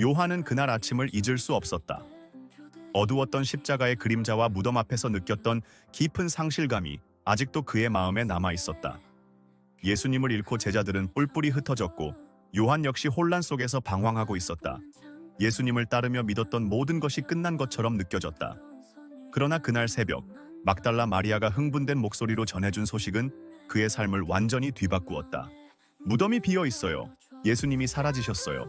요한은 그날 아침을 잊을 수 없었다. 어두웠던 십자가의 그림자와 무덤 앞에서 느꼈던 깊은 상실감이 아직도 그의 마음에 남아 있었다. 예수님을 잃고 제자들은 뿔뿔이 흩어졌고 요한 역시 혼란 속에서 방황하고 있었다. 예수님을 따르며 믿었던 모든 것이 끝난 것처럼 느껴졌다. 그러나 그날 새벽, 막달라 마리아가 흥분된 목소리로 전해준 소식은 그의 삶을 완전히 뒤바꾸었다. 무덤이 비어 있어요. 예수님이 사라지셨어요.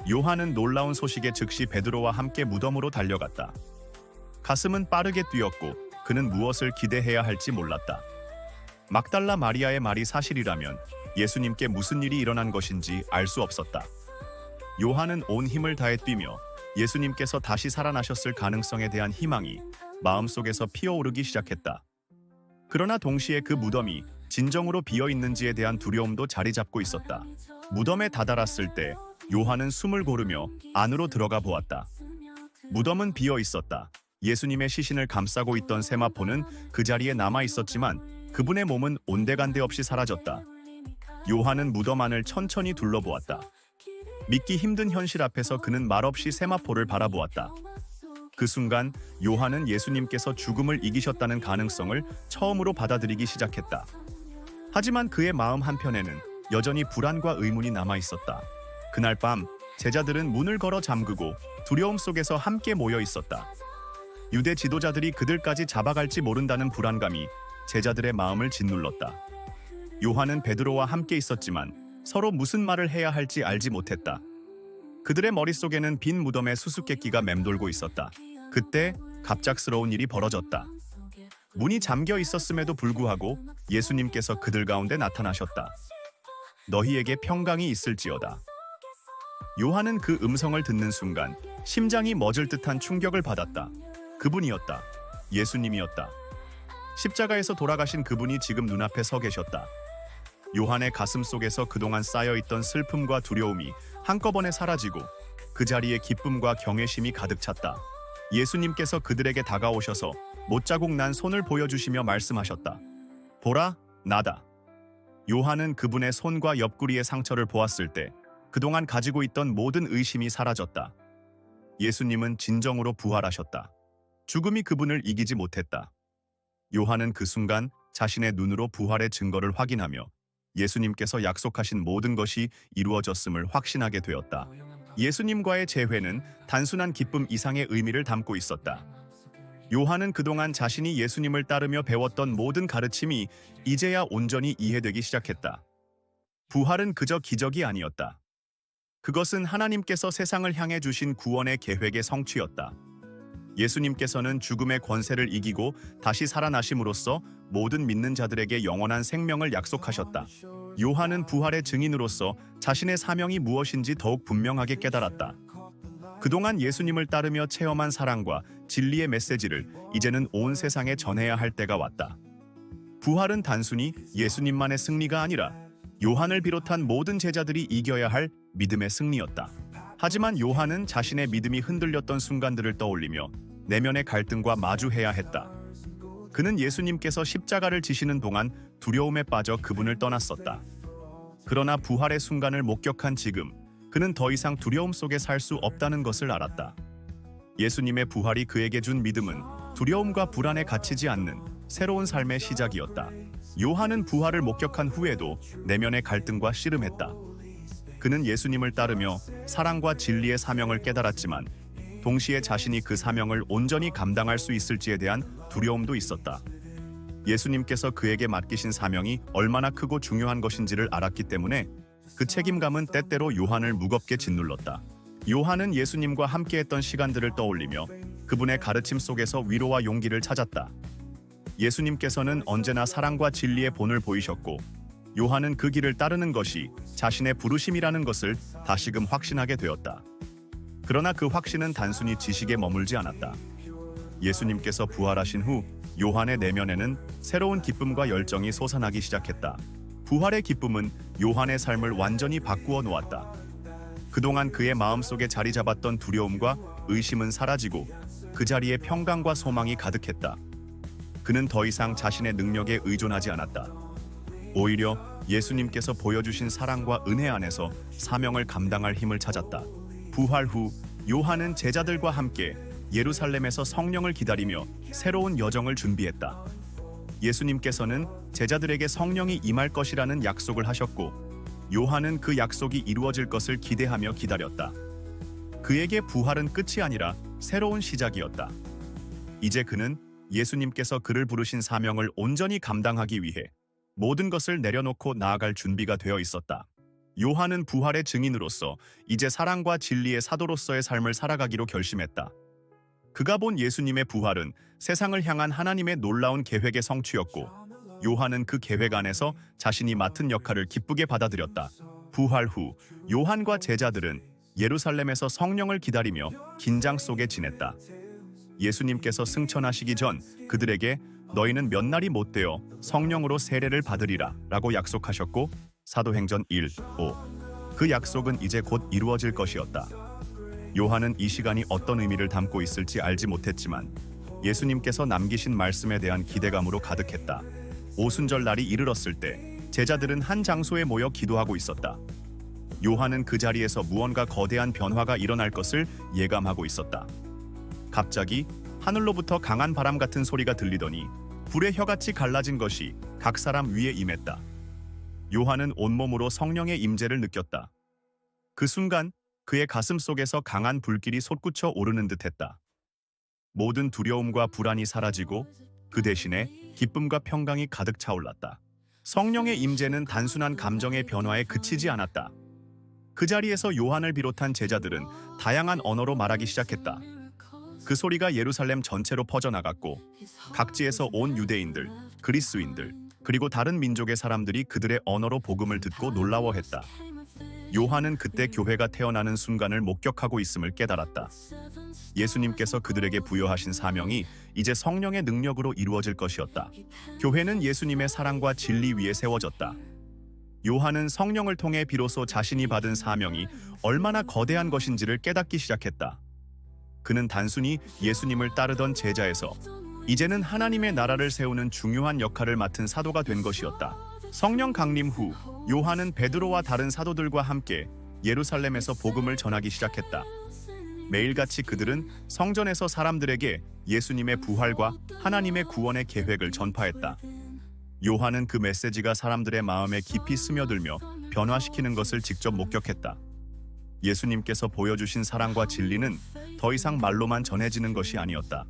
요한은 놀라운 소식에 즉시 베드로와 함께 무덤으로 달려갔다. 가슴은 빠르게 뛰었고 그는 무엇을 기대해야 할지 몰랐다. 막달라 마리아의 말이 사실이라면 예수님께 무슨 일이 일어난 것인지 알 수 없었다. 요한은 온 힘을 다해 뛰며 예수님께서 다시 살아나셨을 가능성에 대한 희망이 마음속에서 피어오르기 시작했다. 그러나 동시에 그 무덤이 진정으로 비어있는지에 대한 두려움도 자리 잡고 있었다. 무덤에 다다랐을 때 요한은 숨을 고르며 안으로 들어가 보았다. 무덤은 비어 있었다. 예수님의 시신을 감싸고 있던 세마포는 그 자리에 남아 있었지만 그분의 몸은 온데간데 없이 사라졌다. 요한은 무덤 안을 천천히 둘러보았다. 믿기 힘든 현실 앞에서 그는 말없이 세마포를 바라보았다. 그 순간 요한은 예수님께서 죽음을 이기셨다는 가능성을 처음으로 받아들이기 시작했다. 하지만 그의 마음 한편에는 여전히 불안과 의문이 남아 있었다. 그날 밤 제자들은 문을 걸어 잠그고 두려움 속에서 함께 모여 있었다. 유대 지도자들이 그들까지 잡아갈지 모른다는 불안감이 제자들의 마음을 짓눌렀다. 요한은 베드로와 함께 있었지만 서로 무슨 말을 해야 할지 알지 못했다. 그들의 머릿속에는 빈 무덤의 수수께끼가 맴돌고 있었다. 그때 갑작스러운 일이 벌어졌다. 문이 잠겨 있었음에도 불구하고 예수님께서 그들 가운데 나타나셨다. 너희에게 평강이 있을지어다. 요한은 그 음성을 듣는 순간 심장이 멎을 듯한 충격을 받았다. 그분이었다. 예수님이었다. 십자가에서 돌아가신 그분이 지금 눈앞에 서 계셨다. 요한의 가슴 속에서 그동안 쌓여있던 슬픔과 두려움이 한꺼번에 사라지고 그 자리에 기쁨과 경외심이 가득 찼다. 예수님께서 그들에게 다가오셔서 못자국 난 손을 보여주시며 말씀하셨다. 보라, 나다. 요한은 그분의 손과 옆구리의 상처를 보았을 때 그동안 가지고 있던 모든 의심이 사라졌다. 예수님은 진정으로 부활하셨다. 죽음이 그분을 이기지 못했다. 요한은 그 순간 자신의 눈으로 부활의 증거를 확인하며 예수님께서 약속하신 모든 것이 이루어졌음을 확신하게 되었다. 예수님과의 재회는 단순한 기쁨 이상의 의미를 담고 있었다. 요한은 그동안 자신이 예수님을 따르며 배웠던 모든 가르침이 이제야 온전히 이해되기 시작했다. 부활은 그저 기적이 아니었다. 그것은 하나님께서 세상을 향해 주신 구원의 계획의 성취였다. 예수님께서는 죽음의 권세를 이기고 다시 살아나심으로써 모든 믿는 자들에게 영원한 생명을 약속하셨다. 요한은 부활의 증인으로서 자신의 사명이 무엇인지 더욱 분명하게 깨달았다. 그동안 예수님을 따르며 체험한 사랑과 진리의 메시지를 이제는 온 세상에 전해야 할 때가 왔다. 부활은 단순히 예수님만의 승리가 아니라 요한을 비롯한 모든 제자들이 이겨야 할 믿음의 승리였다. 하지만 요한은 자신의 믿음이 흔들렸던 순간들을 떠올리며 내면의 갈등과 마주해야 했다. 그는 예수님께서 십자가를 지시는 동안 두려움에 빠져 그분을 떠났었다. 그러나 부활의 순간을 목격한 지금, 그는 더 이상 두려움 속에 살 수 없다는 것을 알았다. 예수님의 부활이 그에게 준 믿음은 두려움과 불안에 갇히지 않는 새로운 삶의 시작이었다. 요한은 부활을 목격한 후에도 내면의 갈등과 씨름했다. 그는 예수님을 따르며 사랑과 진리의 사명을 깨달았지만 동시에 자신이 그 사명을 온전히 감당할 수 있을지에 대한 두려움도 있었다. 예수님께서 그에게 맡기신 사명이 얼마나 크고 중요한 것인지를 알았기 때문에 그 책임감은 때때로 요한을 무겁게 짓눌렀다. 요한은 예수님과 함께했던 시간들을 떠올리며 그분의 가르침 속에서 위로와 용기를 찾았다. 예수님께서는 언제나 사랑과 진리의 본을 보이셨고 요한은 그 길을 따르는 것이 자신의 부르심이라는 것을 다시금 확신하게 되었다. 그러나 그 확신은 단순히 지식에 머물지 않았다. 예수님께서 부활하신 후 요한의 내면에는 새로운 기쁨과 열정이 솟아나기 시작했다. 부활의 기쁨은 요한의 삶을 완전히 바꾸어 놓았다. 그동안 그의 마음속에 자리 잡았던 두려움과 의심은 사라지고 그 자리에 평강과 소망이 가득했다. 그는 더 이상 자신의 능력에 의존하지 않았다. 오히려 예수님께서 보여주신 사랑과 은혜 안에서 사명을 감당할 힘을 찾았다. 부활 후 요한은 제자들과 함께 예루살렘에서 성령을 기다리며 새로운 여정을 준비했다. 예수님께서는 제자들에게 성령이 임할 것이라는 약속을 하셨고, 요한은 그 약속이 이루어질 것을 기대하며 기다렸다. 그에게 부활은 끝이 아니라 새로운 시작이었다. 이제 그는 예수님께서 그를 부르신 사명을 온전히 감당하기 위해 모든 것을 내려놓고 나아갈 준비가 되어 있었다. 요한은 부활의 증인으로서 이제 사랑과 진리의 사도로서의 삶을 살아가기로 결심했다. 그가 본 예수님의 부활은 세상을 향한 하나님의 놀라운 계획의 성취였고, 요한은 그 계획 안에서 자신이 맡은 역할을 기쁘게 받아들였다. 부활 후 요한과 제자들은 예루살렘에서 성령을 기다리며 긴장 속에 지냈다. 예수님께서 승천하시기 전 그들에게 너희는 몇 날이 못 되어 성령으로 세례를 받으리라 라고 약속하셨고, 사도행전 1, 5. 그 약속은 이제 곧 이루어질 것이었다. 요한은 이 시간이 어떤 의미를 담고 있을지 알지 못했지만 예수님께서 남기신 말씀에 대한 기대감으로 가득했다. 오순절 날이 이르렀을 때 제자들은 한 장소에 모여 기도하고 있었다. 요한은 그 자리에서 무언가 거대한 변화가 일어날 것을 예감하고 있었다. 갑자기 하늘로부터 강한 바람 같은 소리가 들리더니 불의 혀같이 갈라진 것이 각 사람 위에 임했다. 요한은 온몸으로 성령의 임재를 느꼈다. 그 순간 그의 가슴 속에서 강한 불길이 솟구쳐 오르는 듯했다. 모든 두려움과 불안이 사라지고 그 대신에 기쁨과 평강이 가득 차올랐다. 성령의 임재는 단순한 감정의 변화에 그치지 않았다. 그 자리에서 요한을 비롯한 제자들은 다양한 언어로 말하기 시작했다. 그 소리가 예루살렘 전체로 퍼져나갔고, 각지에서 온 유대인들, 그리스인들, 그리고 다른 민족의 사람들이 그들의 언어로 복음을 듣고 놀라워했다. 요한은 그때 교회가 태어나는 순간을 목격하고 있음을 깨달았다. 예수님께서 그들에게 부여하신 사명이 이제 성령의 능력으로 이루어질 것이었다. 교회는 예수님의 사랑과 진리 위에 세워졌다. 요한은 성령을 통해 비로소 자신이 받은 사명이 얼마나 거대한 것인지를 깨닫기 시작했다. 그는 단순히 예수님을 따르던 제자에서 이제는 하나님의 나라를 세우는 중요한 역할을 맡은 사도가 된 것이었다. 성령 강림 후 요한은 베드로와 다른 사도들과 함께 예루살렘에서 복음을 전하기 시작했다. 매일같이 그들은 성전에서 사람들에게 예수님의 부활과 하나님의 구원의 계획을 전파했다. 요한은 그 메시지가 사람들의 마음에 깊이 스며들며 변화시키는 것을 직접 목격했다. 예수님께서 보여주신 사랑과 진리는 더 이상 말로만 전해지는 것이 아니었다.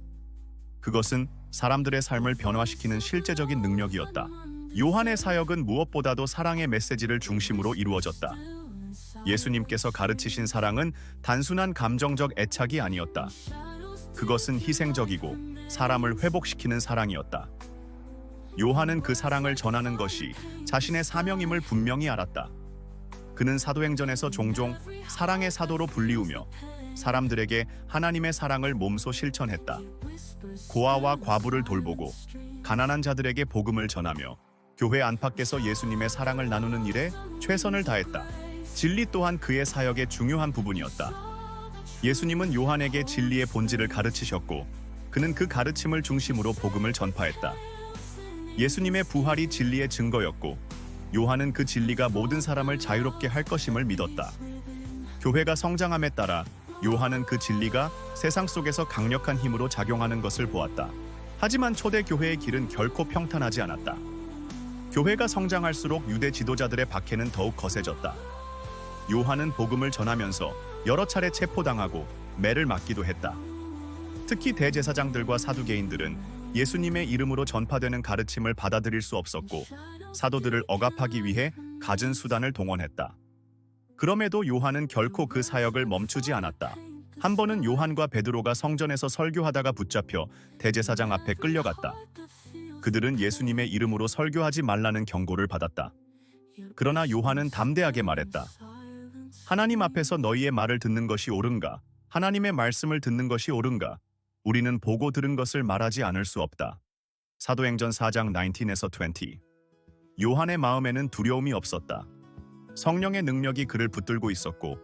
그것은 사람들의 삶을 변화시키는 실제적인 능력이었다. 요한의 사역은 무엇보다도 사랑의 메시지를 중심으로 이루어졌다. 예수님께서 가르치신 사랑은 단순한 감정적 애착이 아니었다. 그것은 희생적이고 사람을 회복시키는 사랑이었다. 요한은 그 사랑을 전하는 것이 자신의 사명임을 분명히 알았다. 그는 사도행전에서 종종 사랑의 사도로 불리우며 사람들에게 하나님의 사랑을 몸소 실천했다. 고아와 과부를 돌보고 가난한 자들에게 복음을 전하며 교회 안팎에서 예수님의 사랑을 나누는 일에 최선을 다했다. 진리 또한 그의 사역의 중요한 부분이었다. 예수님은 요한에게 진리의 본질을 가르치셨고, 그는 그 가르침을 중심으로 복음을 전파했다. 예수님의 부활이 진리의 증거였고, 요한은 그 진리가 모든 사람을 자유롭게 할 것임을 믿었다. 교회가 성장함에 따라 요한은 그 진리가 세상 속에서 강력한 힘으로 작용하는 것을 보았다. 하지만 초대 교회의 길은 결코 평탄하지 않았다. 교회가 성장할수록 유대 지도자들의 박해는 더욱 거세졌다. 요한은 복음을 전하면서 여러 차례 체포당하고 매를 맞기도 했다. 특히 대제사장들과 사두개인들은 예수님의 이름으로 전파되는 가르침을 받아들일 수 없었고, 사도들을 억압하기 위해 갖은 수단을 동원했다. 그럼에도 요한은 결코 그 사역을 멈추지 않았다. 한 번은 요한과 베드로가 성전에서 설교하다가 붙잡혀 대제사장 앞에 끌려갔다. 그들은 예수님의 이름으로 설교하지 말라는 경고를 받았다. 그러나 요한은 담대하게 말했다. 하나님 앞에서 너희의 말을 듣는 것이 옳은가? 하나님의 말씀을 듣는 것이 옳은가? 우리는 보고 들은 것을 말하지 않을 수 없다. 사도행전 4장 19에서 20. 요한의 마음에는 두려움이 없었다. 성령의 능력이 그를 붙들고 있었고,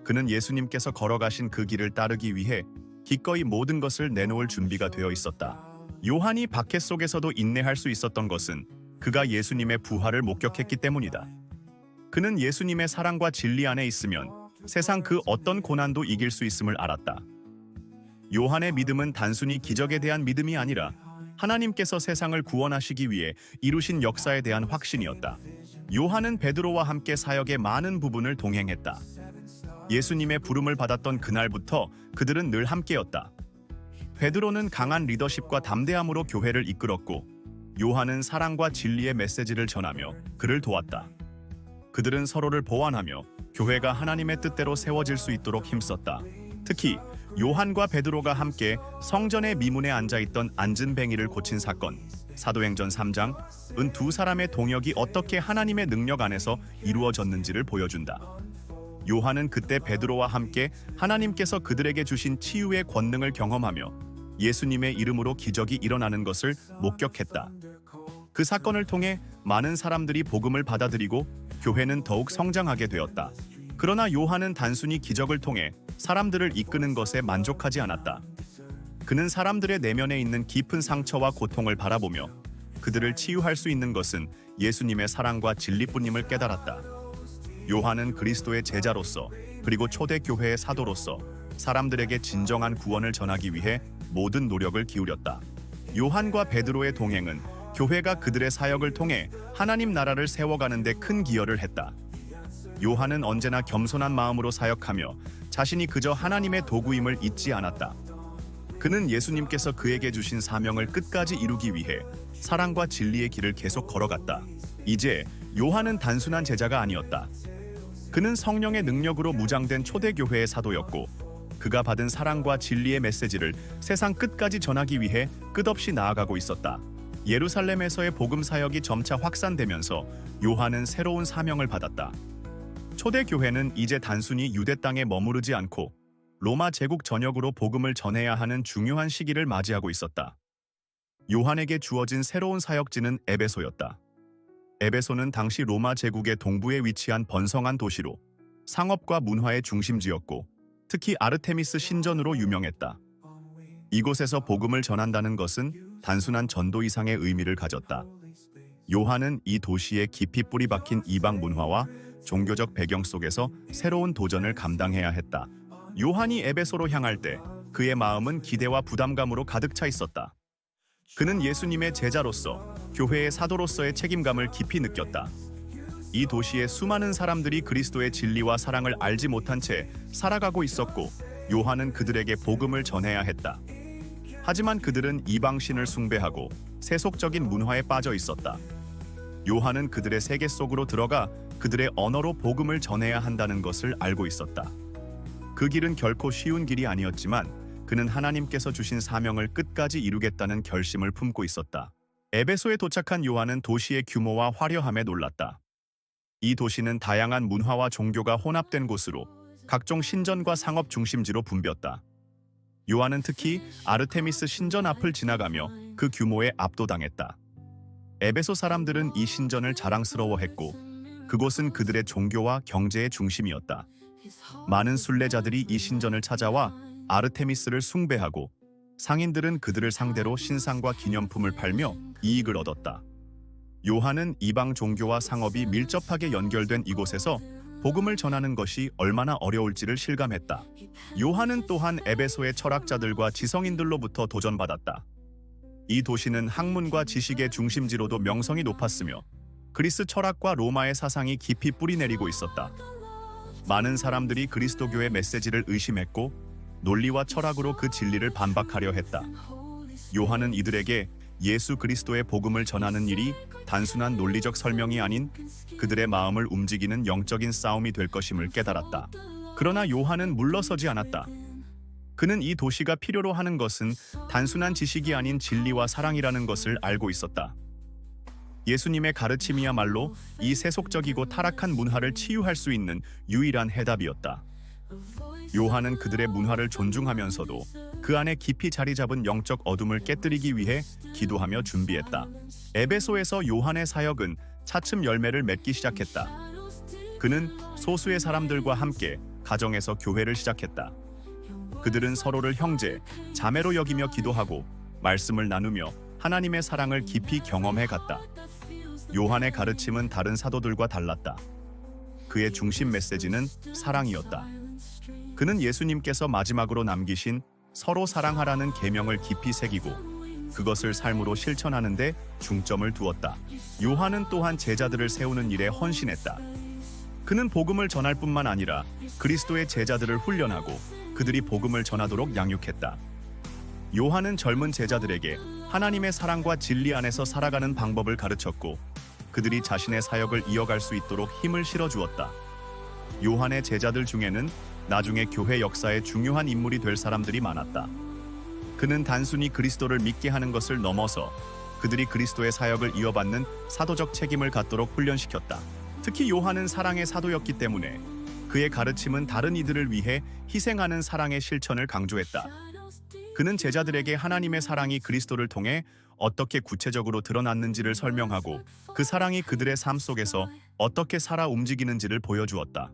그는 예수님께서 걸어가신 그 길을 따르기 위해 기꺼이 모든 것을 내놓을 준비가 되어 있었다. 요한이 박해 속에서도 인내할 수 있었던 것은 그가 예수님의 부활을 목격했기 때문이다. 그는 예수님의 사랑과 진리 안에 있으면 세상 그 어떤 고난도 이길 수 있음을 알았다. 요한의 믿음은 단순히 기적에 대한 믿음이 아니라 하나님께서 세상을 구원하시기 위해 이루신 역사에 대한 확신이었다. 요한은 베드로와 함께 사역의 많은 부분을 동행했다. 예수님의 부름을 받았던 그날부터 그들은 늘 함께였다. 베드로는 강한 리더십과 담대함으로 교회를 이끌었고, 요한은 사랑과 진리의 메시지를 전하며 그를 도왔다. 그들은 서로를 보완하며 교회가 하나님의 뜻대로 세워질 수 있도록 힘썼다. 특히 요한과 베드로가 함께 성전의 미문에 앉아있던 안진뱅이를 고친 사건, 사도행전 3장은 두 사람의 동역이 어떻게 하나님의 능력 안에서 이루어졌는지를 보여준다. 요한은 그때 베드로와 함께 하나님께서 그들에게 주신 치유의 권능을 경험하며 예수님의 이름으로 기적이 일어나는 것을 목격했다. 그 사건을 통해 많은 사람들이 복음을 받아들이고 교회는 더욱 성장하게 되었다. 그러나 요한은 단순히 기적을 통해 사람들을 이끄는 것에 만족하지 않았다. 그는 사람들의 내면에 있는 깊은 상처와 고통을 바라보며 그들을 치유할 수 있는 것은 예수님의 사랑과 진리뿐임을 깨달았다. 요한은 그리스도의 제자로서 그리고 초대교회의 사도로서 사람들에게 진정한 구원을 전하기 위해 모든 노력을 기울였다. 요한과 베드로의 동행은 교회가 그들의 사역을 통해 하나님 나라를 세워가는 데 큰 기여를 했다. 요한은 언제나 겸손한 마음으로 사역하며 자신이 그저 하나님의 도구임을 잊지 않았다. 그는 예수님께서 그에게 주신 사명을 끝까지 이루기 위해 사랑과 진리의 길을 계속 걸어갔다. 이제 요한은 단순한 제자가 아니었다. 그는 성령의 능력으로 무장된 초대교회의 사도였고, 그가 받은 사랑과 진리의 메시지를 세상 끝까지 전하기 위해 끝없이 나아가고 있었다. 예루살렘에서의 복음 사역이 점차 확산되면서 요한은 새로운 사명을 받았다. 초대교회는 이제 단순히 유대 땅에 머무르지 않고 로마 제국 전역으로 복음을 전해야 하는 중요한 시기를 맞이하고 있었다. 요한에게 주어진 새로운 사역지는 에베소였다. 에베소는 당시 로마 제국의 동부에 위치한 번성한 도시로 상업과 문화의 중심지였고, 특히 아르테미스 신전으로 유명했다. 이곳에서 복음을 전한다는 것은 단순한 전도 이상의 의미를 가졌다. 요한은 이 도시에 깊이 뿌리 박힌 이방 문화와 종교적 배경 속에서 새로운 도전을 감당해야 했다. 요한이 에베소로 향할 때 그의 마음은 기대와 부담감으로 가득 차 있었다. 그는 예수님의 제자로서 교회의 사도로서의 책임감을 깊이 느꼈다. 이 도시의 수많은 사람들이 그리스도의 진리와 사랑을 알지 못한 채 살아가고 있었고, 요한은 그들에게 복음을 전해야 했다. 하지만 그들은 이방신을 숭배하고 세속적인 문화에 빠져 있었다. 요한은 그들의 세계 속으로 들어가 그들의 언어로 복음을 전해야 한다는 것을 알고 있었다. 그 길은 결코 쉬운 길이 아니었지만 그는 하나님께서 주신 사명을 끝까지 이루겠다는 결심을 품고 있었다. 에베소에 도착한 요한은 도시의 규모와 화려함에 놀랐다. 이 도시는 다양한 문화와 종교가 혼합된 곳으로 각종 신전과 상업 중심지로 붐볐다. 요한은 특히 아르테미스 신전 앞을 지나가며 그 규모에 압도당했다. 에베소 사람들은 이 신전을 자랑스러워했고, 그곳은 그들의 종교와 경제의 중심이었다. 많은 순례자들이 이 신전을 찾아와 아르테미스를 숭배하고, 상인들은 그들을 상대로 신상과 기념품을 팔며 이익을 얻었다. 요한은 이방 종교와 상업이 밀접하게 연결된 이곳에서 복음을 전하는 것이 얼마나 어려울지를 실감했다. 요한은 또한 에베소의 철학자들과 지성인들로부터 도전받았다. 이 도시는 학문과 지식의 중심지로도 명성이 높았으며 그리스 철학과 로마의 사상이 깊이 뿌리내리고 있었다. 많은 사람들이 그리스도교의 메시지를 의심했고 논리와 철학으로 그 진리를 반박하려 했다. 요한은 이들에게 예수 그리스도의 복음을 전하는 일이 단순한 논리적 설명이 아닌 그들의 마음을 움직이는 영적인 싸움이 될 것임을 깨달았다. 그러나 요한은 물러서지 않았다. 그는 이 도시가 필요로 하는 것은 단순한 지식이 아닌 진리와 사랑이라는 것을 알고 있었다. 예수님의 가르침이야말로 이 세속적이고 타락한 문화를 치유할 수 있는 유일한 해답이었다. 요한은 그들의 문화를 존중하면서도 그 안에 깊이 자리 잡은 영적 어둠을 깨뜨리기 위해 기도하며 준비했다. 에베소에서 요한의 사역은 차츰 열매를 맺기 시작했다. 그는 소수의 사람들과 함께 가정에서 교회를 시작했다. 그들은 서로를 형제, 자매로 여기며 기도하고 말씀을 나누며 하나님의 사랑을 깊이 경험해 갔다. 요한의 가르침은 다른 사도들과 달랐다. 그의 중심 메시지는 사랑이었다. 그는 예수님께서 마지막으로 남기신 서로 사랑하라는 계명을 깊이 새기고 그것을 삶으로 실천하는 데 중점을 두었다. 요한은 또한 제자들을 세우는 일에 헌신했다. 그는 복음을 전할 뿐만 아니라 그리스도의 제자들을 훈련하고 그들이 복음을 전하도록 양육했다. 요한은 젊은 제자들에게 하나님의 사랑과 진리 안에서 살아가는 방법을 가르쳤고 그들이 자신의 사역을 이어갈 수 있도록 힘을 실어주었다. 요한의 제자들 중에는 나중에 교회 역사에 중요한 인물이 될 사람들이 많았다. 그는 단순히 그리스도를 믿게 하는 것을 넘어서 그들이 그리스도의 사역을 이어받는 사도적 책임을 갖도록 훈련시켰다. 특히 요한은 사랑의 사도였기 때문에 그의 가르침은 다른 이들을 위해 희생하는 사랑의 실천을 강조했다. 그는 제자들에게 하나님의 사랑이 그리스도를 통해 어떻게 구체적으로 드러났는지를 설명하고 그 사랑이 그들의 삶 속에서 어떻게 살아 움직이는지를 보여주었다.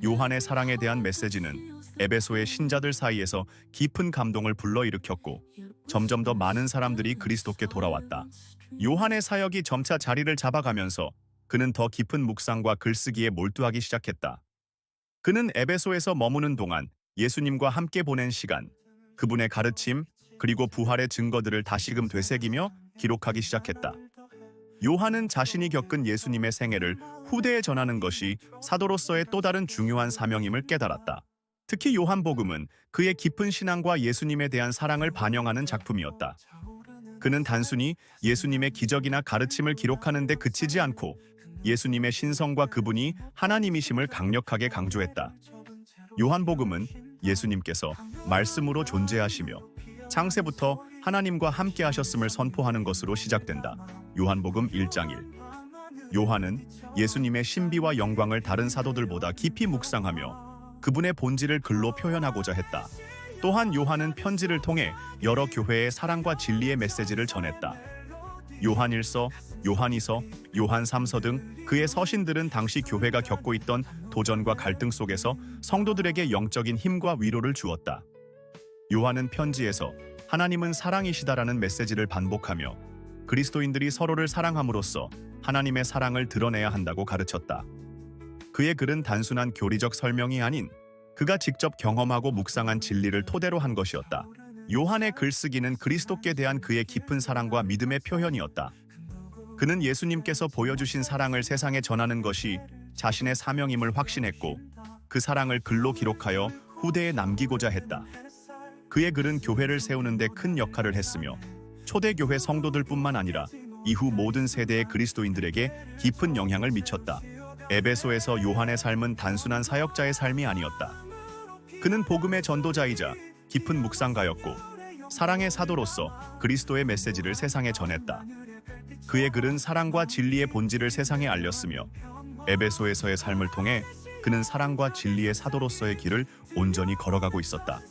요한의 사랑에 대한 메시지는 에베소의 신자들 사이에서 깊은 감동을 불러일으켰고 점점 더 많은 사람들이 그리스도께 돌아왔다. 요한의 사역이 점차 자리를 잡아가면서 그는 더 깊은 묵상과 글쓰기에 몰두하기 시작했다. 그는 에베소에서 머무는 동안 예수님과 함께 보낸 시간, 그분의 가르침, 그리고 부활의 증거들을 다시금 되새기며 기록하기 시작했다. 요한은 자신이 겪은 예수님의 생애를 후대에 전하는 것이 사도로서의 또 다른 중요한 사명임을 깨달았다. 특히 요한복음은 그의 깊은 신앙과 예수님에 대한 사랑을 반영하는 작품이었다. 그는 단순히 예수님의 기적이나 가르침을 기록하는 데 그치지 않고 예수님의 신성과 그분이 하나님이심을 강력하게 강조했다. 요한복음은 예수님께서 말씀으로 존재하시며 창세부터 하나님과 함께 하셨음을 선포하는 것으로 시작된다. 요한복음 1장 1. 요한은 예수님의 신비와 영광을 다른 사도들보다 깊이 묵상하며 그분의 본질을 글로 표현하고자 했다. 또한 요한은 편지를 통해 여러 교회의 사랑과 진리의 메시지를 전했다. 요한 1서, 요한 2서, 요한 3서 등 그의 서신들은 당시 교회가 겪고 있던 도전과 갈등 속에서 성도들에게 영적인 힘과 위로를 주었다. 요한은 편지에서 하나님은 사랑이시다라는 메시지를 반복하며 그리스도인들이 서로를 사랑함으로써 하나님의 사랑을 드러내야 한다고 가르쳤다. 그의 글은 단순한 교리적 설명이 아닌 그가 직접 경험하고 묵상한 진리를 토대로 한 것이었다. 요한의 글쓰기는 그리스도께 대한 그의 깊은 사랑과 믿음의 표현이었다. 그는 예수님께서 보여주신 사랑을 세상에 전하는 것이 자신의 사명임을 확신했고 그 사랑을 글로 기록하여 후대에 남기고자 했다. 그의 글은 교회를 세우는 데 큰 역할을 했으며 초대교회 성도들뿐만 아니라 이후 모든 세대의 그리스도인들에게 깊은 영향을 미쳤다. 에베소에서 요한의 삶은 단순한 사역자의 삶이 아니었다. 그는 복음의 전도자이자 깊은 묵상가였고 사랑의 사도로서 그리스도의 메시지를 세상에 전했다. 그의 글은 사랑과 진리의 본질을 세상에 알렸으며 에베소에서의 삶을 통해 그는 사랑과 진리의 사도로서의 길을 온전히 걸어가고 있었다.